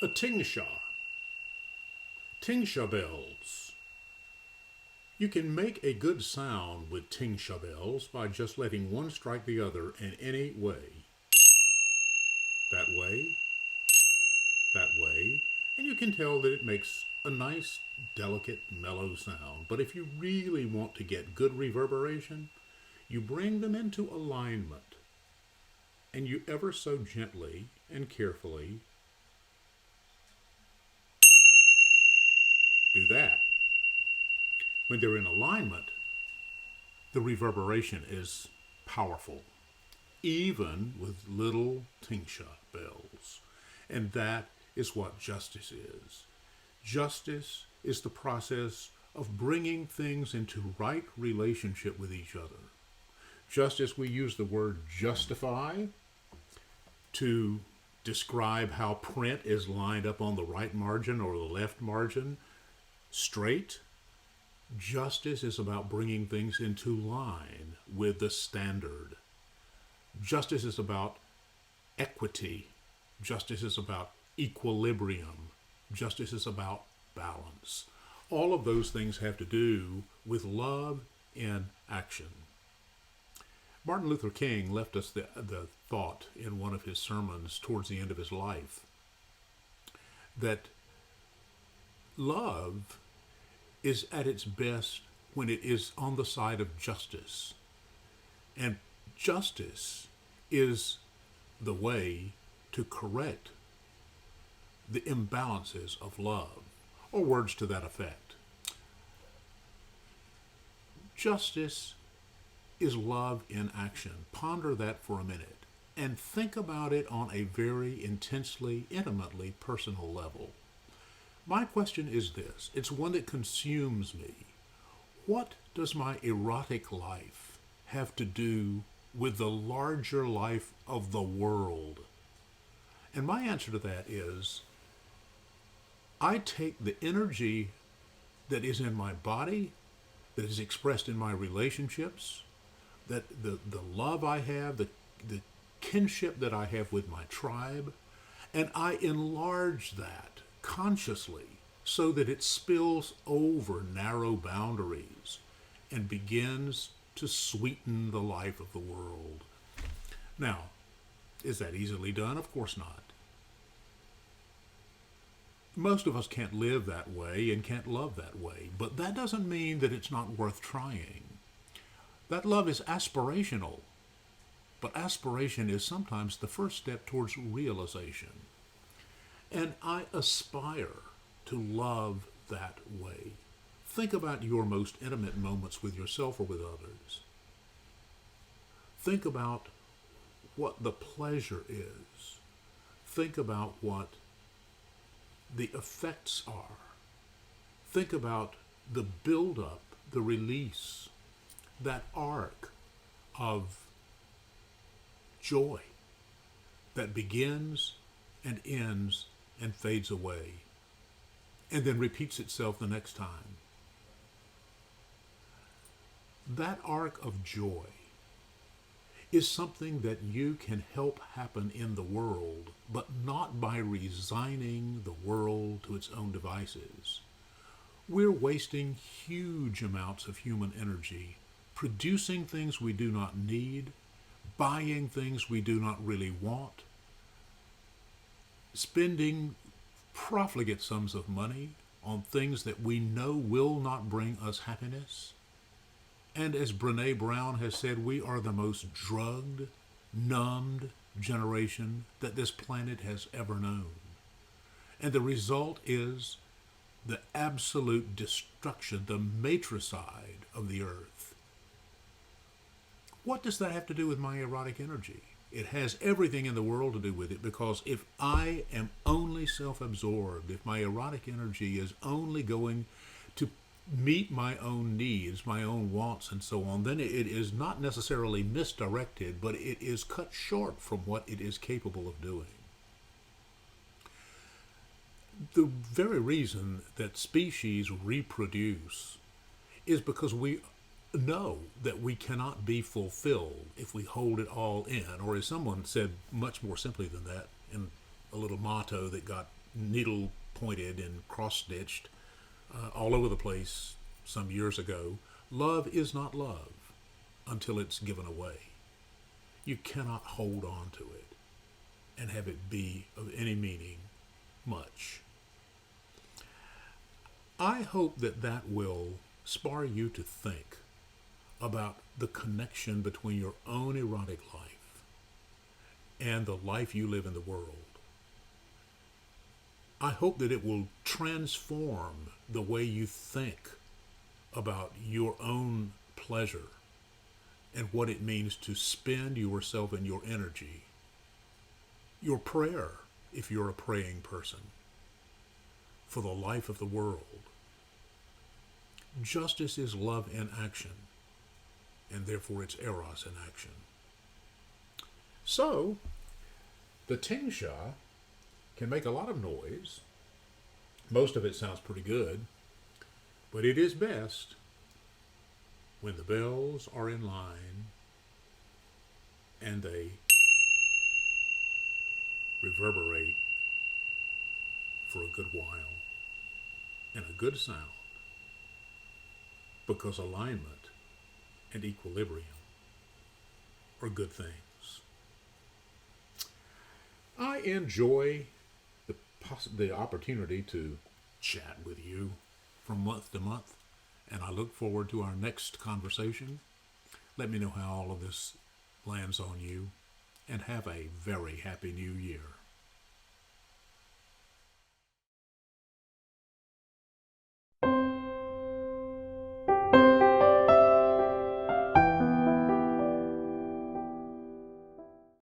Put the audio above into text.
A tingsha. Tingsha bells. You can make a good sound with tingsha bells by just letting one strike the other in any way. That way, that way, and you can tell that it makes a nice, delicate, mellow sound. But if you really want to get good reverberation, you bring them into alignment and you ever so gently and carefully do that. When they're in alignment, the reverberation is powerful, even with little tingsha bells. And that is what justice is. Justice is the process of bringing things into right relationship with each other. Justice, we use the word justify to describe how print is lined up on the right margin or the left margin straight. Justice is about bringing things into line with the standard. Justice is about equity. Justice is about equilibrium. Justice is about balance. All of those things have to do with love in action. Martin Luther King left us the thought in one of his sermons towards the end of his life that love is at its best when it is on the side of justice. And justice is the way to correct the imbalances of love, or words to that effect. Justice is love in action. Ponder that for a minute and think about it on a very intensely, intimately personal level. My question is this. It's one that consumes me. What does my erotic life have to do with the larger life of the world? And my answer to that is, I take the energy that is in my body, that is expressed in my relationships, that the love I have, the kinship that I have with my tribe, and I enlarge that consciously so that it spills over narrow boundaries and begins to sweeten the life of the world. Now, is that easily done? Of course not. Most of us can't live that way and can't love that way, but that doesn't mean that it's not worth trying. That love is aspirational, but aspiration is sometimes the first step towards realization. And I aspire to love that way. Think about your most intimate moments with yourself or with others. Think about what the pleasure is. Think about what the effects are. Think about the build-up, the release, that arc of joy that begins and ends and fades away and then repeats itself the next time. That arc of joy is something that you can help happen in the world, but not by resigning the world to its own devices. We're wasting huge amounts of human energy producing things we do not need, buying things we do not really want, spending profligate sums of money on things that we know will not bring us happiness. And as Brene Brown has said, we are the most drugged, numbed generation that this planet has ever known. And the result is the absolute destruction, the matricide of the earth. What does that have to do with my erotic energy? It has everything in the world to do with it, because if I am only self-absorbed, if my erotic energy is only going to meet my own needs, my own wants, and so on, then it is not necessarily misdirected, but it is cut short from what it is capable of doing. The very reason that species reproduce is because we know that we cannot be fulfilled if we hold it all in, or as someone said much more simply than that in a little motto that got needle pointed and cross-stitched all over the place some years ago. Love is not love until it's given away. You cannot hold on to it and have it be of any meaning much. I hope that that will spur you to think about the connection between your own erotic life and the life you live in the world. I hope that it will transform the way you think about your own pleasure and what it means to spend yourself and your energy, your prayer, if you're a praying person, for the life of the world. Justice is love in action, and therefore it's Eros in action. So, the tingsha can make a lot of noise. Most of it sounds pretty good, but it is best when the bells are in line and they reverberate for a good while in a good sound, because alignment and equilibrium are good things. I enjoy the opportunity to chat with you from month to month, and I look forward to our next conversation. Let me know how all of this lands on you, and have a very happy new year.